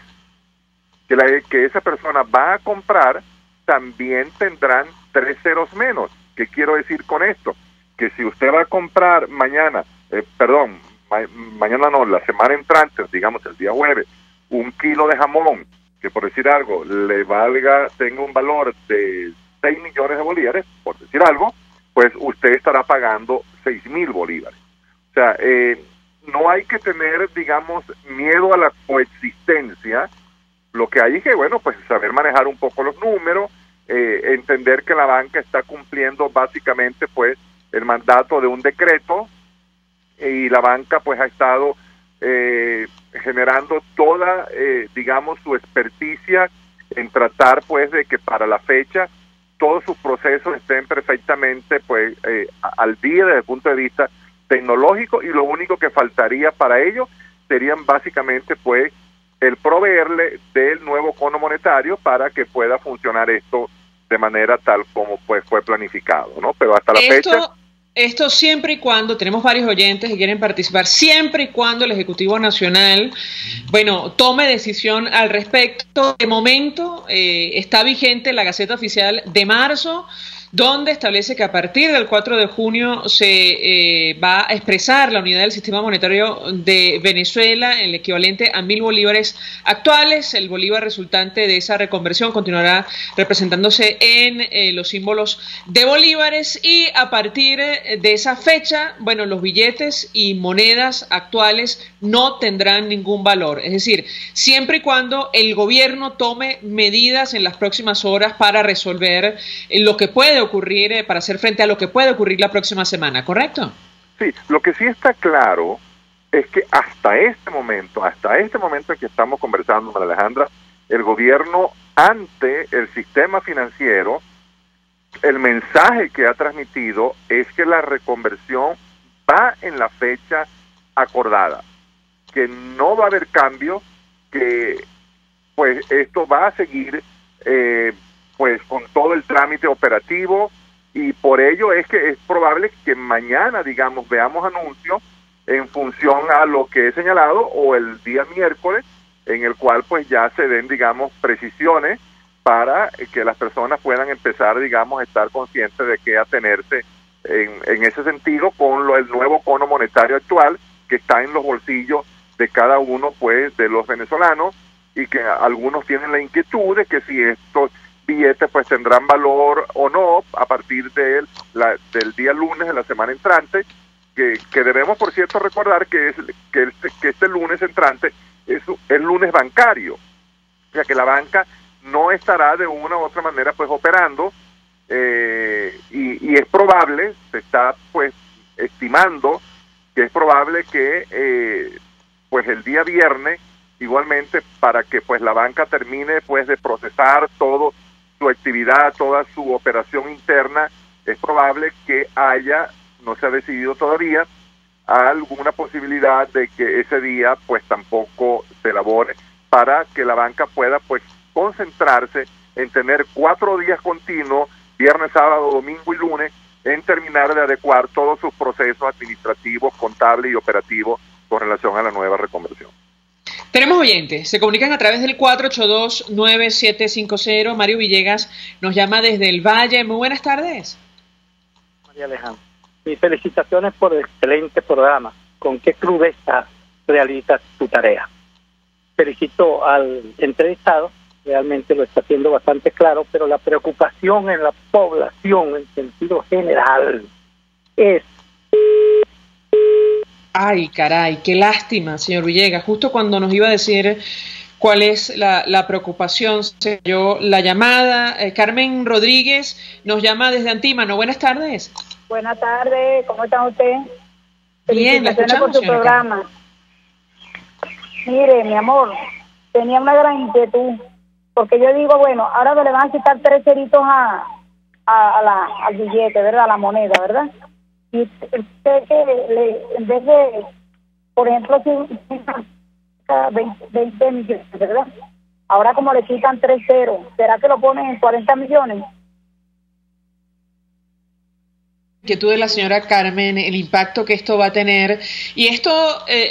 P: que esa persona va a comprar también tendrán 3 ceros menos. ¿Qué quiero decir con esto? Que si usted va a comprar mañana, mañana no, la semana entrante, digamos el día jueves, 1 kilo de jamón, que por decir algo, tenga un valor de 6 millones de bolívares, por decir algo, pues usted estará pagando 6,000 bolívares. O sea, no hay que tener, digamos, miedo a la coexistencia. Lo que hay es que, bueno, pues saber manejar un poco los números, entender que la banca está cumpliendo básicamente, pues, el mandato de un decreto, y la banca, pues, ha estado generando toda, digamos, su experticia en tratar, pues, de que para la fecha todos sus procesos estén perfectamente pues al día desde el punto de vista tecnológico, y lo único que faltaría para ello serían básicamente pues el proveerle del nuevo cono monetario para que pueda funcionar esto de manera tal como pues fue planificado, ¿no? Pero hasta la fecha...
B: Esto siempre y cuando, tenemos varios oyentes que quieren participar, siempre y cuando el Ejecutivo Nacional, bueno, tome decisión al respecto. De momento está vigente la Gaceta Oficial de marzo, donde establece que a partir del 4 de junio se va a expresar la unidad del sistema monetario de Venezuela, el equivalente a 1.000 bolívares actuales. El bolívar resultante de esa reconversión continuará representándose en los símbolos de bolívares, y a partir de esa fecha, bueno, los billetes y monedas actuales no tendrán ningún valor. Es decir, siempre y cuando el gobierno tome medidas en las próximas horas para resolver lo que puede ocurrir, para hacer frente a lo que puede ocurrir la próxima semana, ¿correcto?
P: Sí, lo que sí está claro es que hasta este momento en que estamos conversando, María Alejandra, el gobierno ante el sistema financiero, el mensaje que ha transmitido es que la reconversión va en la fecha acordada, que no va a haber cambio, que pues esto va a seguir pues con todo el trámite operativo, y por ello es que es probable que mañana, digamos, veamos anuncios en función a lo que he señalado, o el día miércoles, en el cual pues ya se den, digamos, precisiones para que las personas puedan empezar, digamos, a estar conscientes de qué atenerse en ese sentido con el nuevo cono monetario actual que está en los bolsillos de cada uno pues de los venezolanos, y que algunos tienen la inquietud de que si estos billetes pues tendrán valor o no a partir del día lunes de la semana entrante, que debemos por cierto recordar que este lunes entrante es el lunes bancario, o sea que la banca no estará de una u otra manera pues operando, y es probable, se está pues estimando que es probable que pues el día viernes igualmente, para que pues la banca termine pues de procesar todo su actividad, toda su operación interna, es probable que haya, no se ha decidido todavía, alguna posibilidad de que ese día pues tampoco se elabore, para que la banca pueda pues concentrarse en tener 4 días continuos, viernes, sábado, domingo y lunes, en terminar de adecuar todos sus procesos administrativos, contables y operativos con relación a la nueva reconversión.
B: Tenemos oyentes, se comunican a través del 482-9750. Mario Villegas nos llama desde el Valle. Muy buenas tardes.
Q: María Alejandra, mis felicitaciones por el excelente programa. Con qué crudeza realizas tu tarea. Felicito al entrevistado, realmente lo está haciendo bastante claro, pero la preocupación en la población en sentido general es...
B: Ay, caray, qué lástima, señor Villegas. Justo cuando nos iba a decir cuál es la preocupación, se dio la llamada. Carmen Rodríguez nos llama desde Antímano. Buenas tardes.
R: Buenas tardes, ¿cómo está usted?
B: Bien, la escuchamos,
R: por su programa. Mire, mi amor, tenía una gran inquietud, porque yo digo, bueno, ahora le van a quitar 3 ceritos al billete, ¿verdad? A la moneda, ¿verdad? Y usted que en vez de, por ejemplo, si 20 millones, ¿verdad? Ahora como le quitan 3 ceros, ¿será que lo ponen en 40 millones?
B: Inquietud de la señora Carmen, el impacto que esto va a tener. Y esto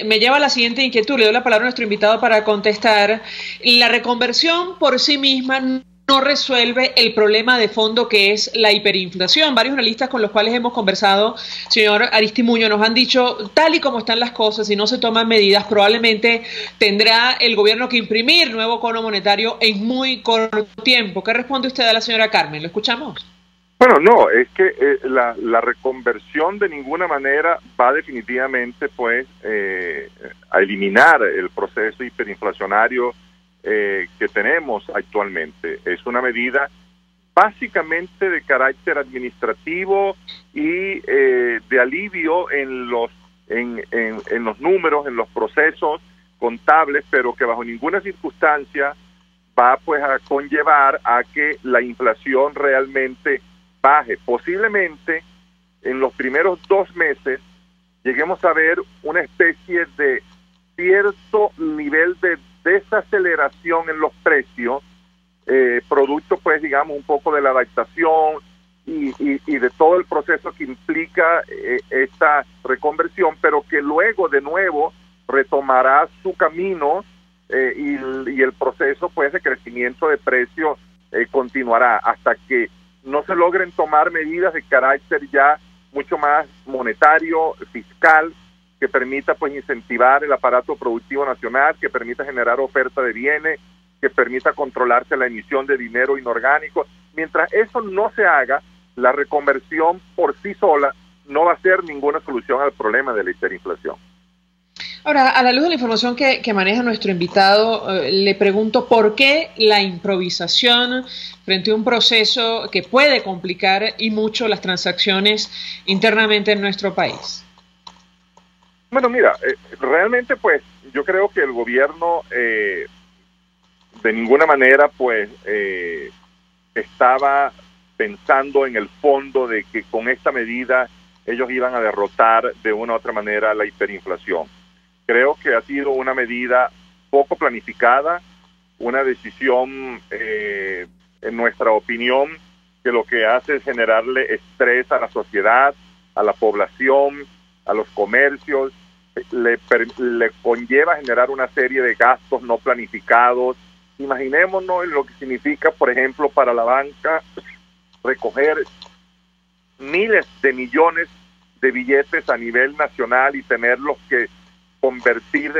B: me lleva a la siguiente inquietud. Le doy la palabra a nuestro invitado para contestar. La reconversión por sí misma no resuelve el problema de fondo que es la hiperinflación. Varios analistas con los cuales hemos conversado, señor Aristimuño, nos han dicho, tal y como están las cosas, si no se toman medidas, probablemente tendrá el gobierno que imprimir nuevo cono monetario en muy corto tiempo. ¿Qué responde usted a la señora Carmen? ¿Lo escuchamos?
P: Bueno, no, es que la reconversión de ninguna manera va definitivamente pues a eliminar el proceso hiperinflacionario que tenemos actualmente. Es una medida básicamente de carácter administrativo y de alivio en los números, en los procesos contables, pero que bajo ninguna circunstancia va pues a conllevar a que la inflación realmente baje. Posiblemente en los primeros 2 meses lleguemos a ver una especie de cierto nivel de desaceleración en los precios, producto pues digamos un poco de la adaptación y de todo el proceso que implica esta reconversión, pero que luego de nuevo retomará su camino y el proceso pues de crecimiento de precios continuará hasta que no se logren tomar medidas de carácter ya mucho más monetario, fiscal, que permita pues incentivar el aparato productivo nacional, que permita generar oferta de bienes, que permita controlarse la emisión de dinero inorgánico. Mientras eso no se haga, la reconversión por sí sola no va a ser ninguna solución al problema de la hiperinflación.
B: Ahora, a la luz de la información que maneja nuestro invitado, le pregunto por qué la improvisación frente a un proceso que puede complicar y mucho las transacciones internamente en nuestro país.
P: Bueno, mira, realmente pues yo creo que el gobierno de ninguna manera pues estaba pensando en el fondo de que con esta medida ellos iban a derrotar de una u otra manera la hiperinflación. Creo que ha sido una medida poco planificada, una decisión, en nuestra opinión, que lo que hace es generarle estrés a la sociedad, a la población, a los comercios, le conlleva generar una serie de gastos no planificados. Imaginémonos lo que significa, por ejemplo, para la banca recoger miles de millones de billetes a nivel nacional y tenerlos que convertir,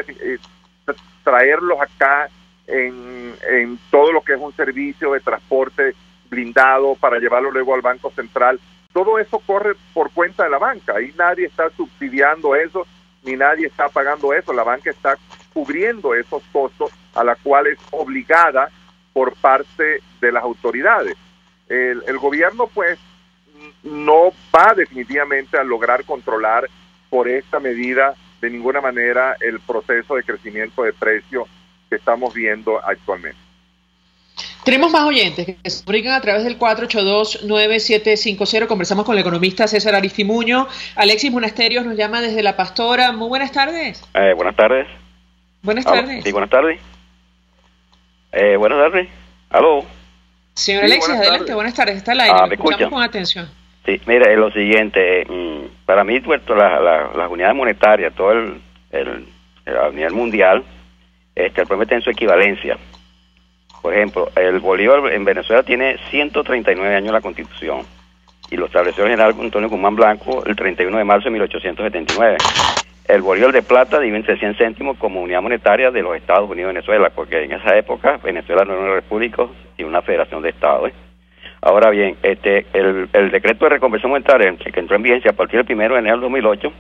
P: traerlos acá en todo lo que es un servicio de transporte blindado para llevarlo luego al Banco Central. Todo eso corre por cuenta de la banca. Ahí nadie está subsidiando eso, ni nadie está pagando eso. La banca está cubriendo esos costos a la cual es obligada por parte de las autoridades. El gobierno, pues, no va definitivamente a lograr controlar por esta medida de ninguna manera el proceso de crecimiento de precios que estamos viendo actualmente.
B: Tenemos más oyentes que se comunican a través del 482-9750. Conversamos con el economista César Aristimuño. Alexis Monasterios nos llama desde La Pastora. Muy buenas tardes.
S: Buenas tardes.
B: Buenas tardes.
S: Sí, buenas tardes. Buenas tardes. ¿Aló?
B: Señor Alexis, adelante. Buenas tardes. Está al aire.
S: ¿Me
B: escuchamos con atención.
S: Sí, mira, es lo siguiente. Para mí, pues, las unidades monetarias, todo a nivel mundial, el problema está en su equivalencia. Por ejemplo, el bolívar en Venezuela tiene 139 años la Constitución y lo estableció el general Antonio Guzmán Blanco el 31 de marzo de 1879. El bolívar de plata divide entre 100 céntimos como unidad monetaria de los Estados Unidos de Venezuela, porque en esa época Venezuela no era una república y una federación de estados. Ahora bien, el decreto de reconversión monetaria que entró en vigencia a partir del 1 de enero del 2008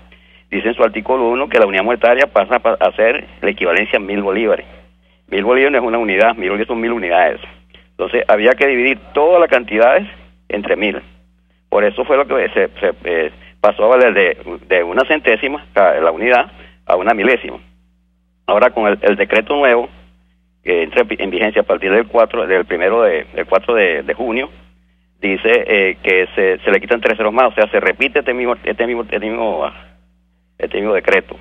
S: dice en su artículo 1 que la unidad monetaria pasa a ser la equivalencia a 1000 bolívares. 1000 bolívares no es una unidad, 1000 bolívares son 1000 unidades. Entonces había que dividir todas las cantidades entre 1000. Por eso fue lo que se pasó a valer de una centésima la unidad a una milésima. Ahora con el decreto nuevo que entra en vigencia a partir del 4 de junio, dice que se le quitan 3 ceros más, o sea, se repite este mismo decreto.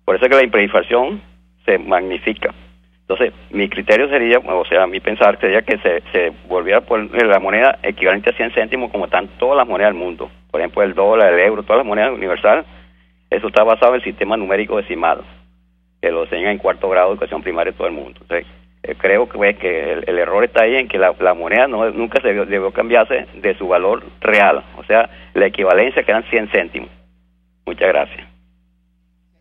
S: Por eso es que la hiperinflación se magnifica. Entonces, mi criterio sería, o sea, mi pensar sería que se volviera a poner la moneda equivalente a 100 céntimos como están todas las monedas del mundo. Por ejemplo, el dólar, el euro, todas las monedas universales. Eso está basado en el sistema numérico decimal, que lo enseñan en 4º grado de educación primaria en todo el mundo. Entonces, creo que el error está ahí en que la moneda nunca debió cambiarse de su valor real. O sea, la equivalencia que eran 100 céntimos. Muchas gracias.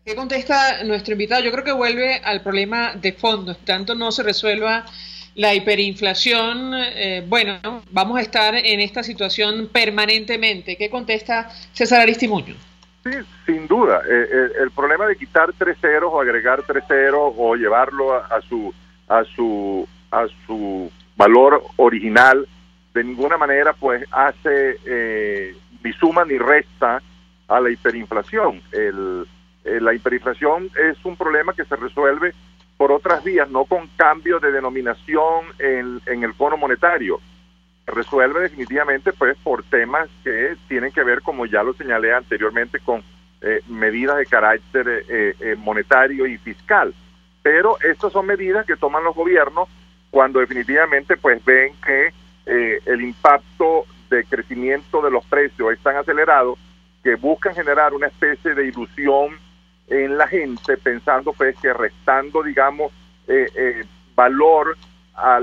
B: ¿Qué contesta nuestro invitado? Yo creo que vuelve al problema de fondo. Tanto no se resuelva la hiperinflación, bueno, vamos a estar en esta situación permanentemente. ¿Qué contesta César Aristimuño?
P: Sí, sin duda. El problema de quitar 3 ceros o agregar 3 ceros o llevarlo a su valor original, de ninguna manera pues hace ni suma ni resta a la hiperinflación. La hiperinflación es un problema que se resuelve por otras vías, no con cambio de denominación en el cono monetario. Se resuelve definitivamente pues por temas que tienen que ver, como ya lo señalé anteriormente, con medidas de carácter monetario y fiscal. Pero estas son medidas que toman los gobiernos cuando definitivamente pues ven que el impacto de crecimiento de los precios es tan acelerado que buscan generar una especie de ilusión en la gente, pensando pues que restando, digamos, valor a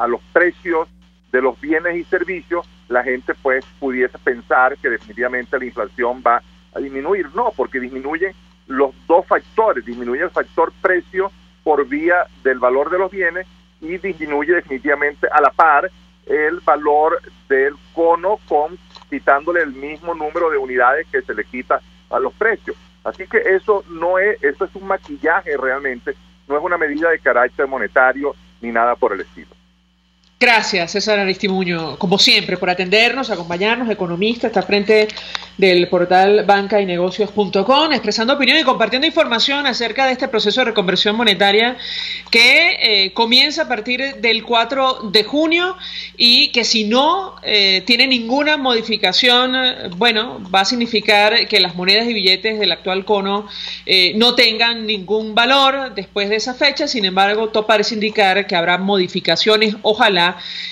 P: los precios de los bienes y servicios, la gente pues pudiese pensar que definitivamente la inflación va a disminuir. No, porque disminuyen los dos factores, disminuye el factor precio por vía del valor de los bienes y disminuye definitivamente a la par el valor del cono quitándole el mismo número de unidades que se le quita a los precios. Así que eso es un maquillaje realmente, no es una medida de carácter monetario ni nada por el estilo.
B: Gracias, César Aristimuño, como siempre, por atendernos, acompañarnos, economista, está frente del portal bancaynegocios.com, expresando opinión y compartiendo información acerca de este proceso de reconversión monetaria que comienza a partir del 4 de junio y que si no tiene ninguna modificación, bueno, va a significar que las monedas y billetes del actual cono no tengan ningún valor después de esa fecha. Sin embargo, todo parece indicar que habrá modificaciones, ojalá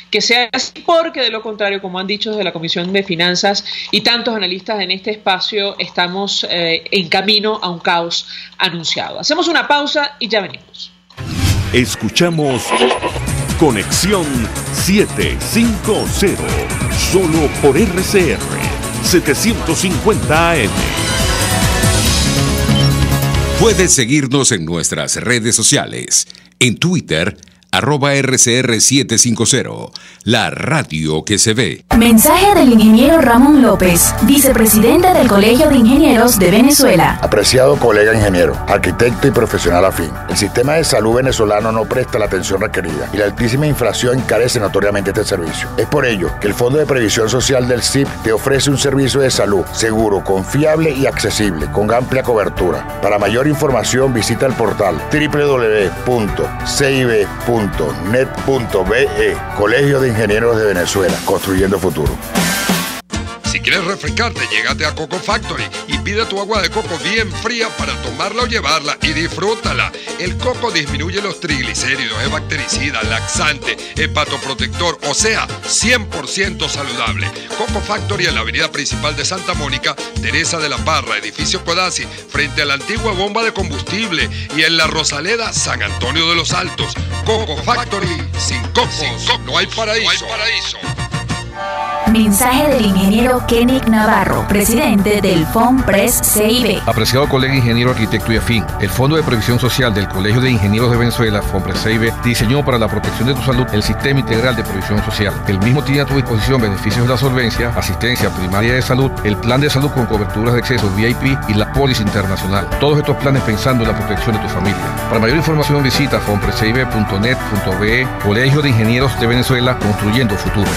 B: que sea así, porque de lo contrario, como han dicho desde la Comisión de Finanzas y tantos analistas protagonistas en este espacio estamos en camino a un caos anunciado. Hacemos una pausa y ya venimos.
A: Escuchamos Conexión 750, solo por RCR 750 AM.
F: Puedes seguirnos en nuestras redes sociales. En Twitter, @RCR750, la radio que se ve.
G: Mensaje del ingeniero Ramón López, vicepresidente del Colegio de Ingenieros de Venezuela.
H: Apreciado colega ingeniero, arquitecto y profesional afín, el sistema de salud venezolano no presta la atención requerida y la altísima inflación encarece notoriamente este servicio. Es por ello que el Fondo de Previsión Social del CIP te ofrece un servicio de salud seguro, confiable y accesible, con amplia cobertura. Para mayor información visita el portal www.cib.net.be. Colegio de Ingenieros de Venezuela, construyendo futuro.
I: Si quieres refrescarte, llégate a Coco Factory y pide tu agua de coco bien fría para tomarla o llevarla y disfrútala. El coco disminuye los triglicéridos, es bactericida, laxante, hepatoprotector, o sea, 100% saludable. Coco Factory en la avenida principal de Santa Mónica, Teresa de la Parra, edificio Codazzi, frente a la antigua bomba de combustible, y en la Rosaleda, San Antonio de los Altos. Coco Factory, sin cocos, no hay paraíso.
G: Mensaje del ingeniero Kenneth Navarro, presidente del FONPRES CIB.
J: Apreciado colega ingeniero, arquitecto y afín, el Fondo de Previsión Social del Colegio de Ingenieros de Venezuela, FONPRES CIB, diseñó para la protección de tu salud el Sistema Integral de Previsión Social. El mismo tiene a tu disposición beneficios de la solvencia, asistencia primaria de salud, el plan de salud con coberturas de acceso VIP y la póliza internacional. Todos estos planes pensando en la protección de tu familia. Para mayor información visita fonprescib.net.be. Colegio de Ingenieros de Venezuela, construyendo futuro.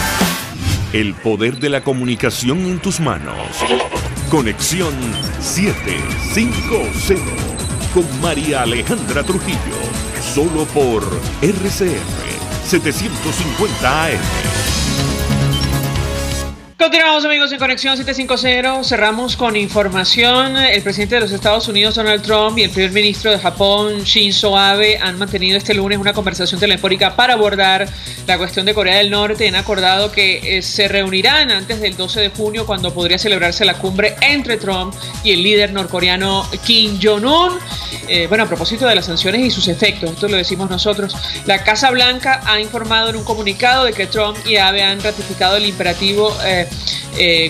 A: El poder de la comunicación en tus manos. Conexión 750 con María Alejandra Trujillo. Solo por RCR 750 AM.
B: Continuamos, amigos, en Conexión 750. Cerramos con información. El presidente de los Estados Unidos, Donald Trump, y el primer ministro de Japón, Shinzo Abe, han mantenido este lunes una conversación telefónica para abordar la cuestión de Corea del Norte. Han acordado que se reunirán antes del 12 de junio, cuando podría celebrarse la cumbre entre Trump y el líder norcoreano Kim Jong-un. Bueno, a propósito de las sanciones y sus efectos, esto lo decimos nosotros. La Casa Blanca ha informado en un comunicado de que Trump y Abe han ratificado el imperativo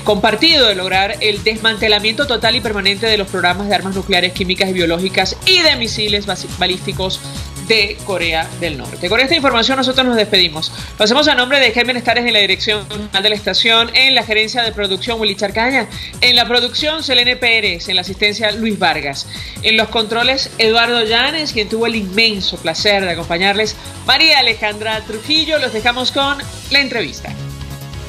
B: compartido de lograr el desmantelamiento total y permanente de los programas de armas nucleares, químicas y biológicas y de misiles balísticos de Corea del Norte. Con esta información nosotros nos despedimos. Lo hacemos a nombre de Germen Estares en la dirección de la estación, en la gerencia de producción Willy Charcaña, en la producción Selene Pérez, en la asistencia Luis Vargas, en los controles Eduardo Llanes, quien tuvo el inmenso placer de acompañarles, María Alejandra Trujillo. Los dejamos con la entrevista.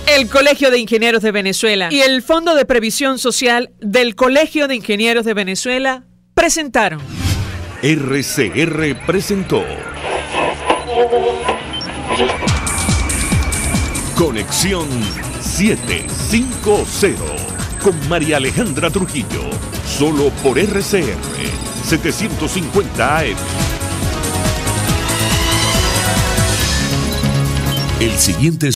B: El Colegio de Ingenieros de Venezuela y el Fondo de Previsión Social del Colegio de Ingenieros de Venezuela presentaron.
A: RCR presentó Conexión 750 con María Alejandra Trujillo, solo por RCR 750 AM. El siguiente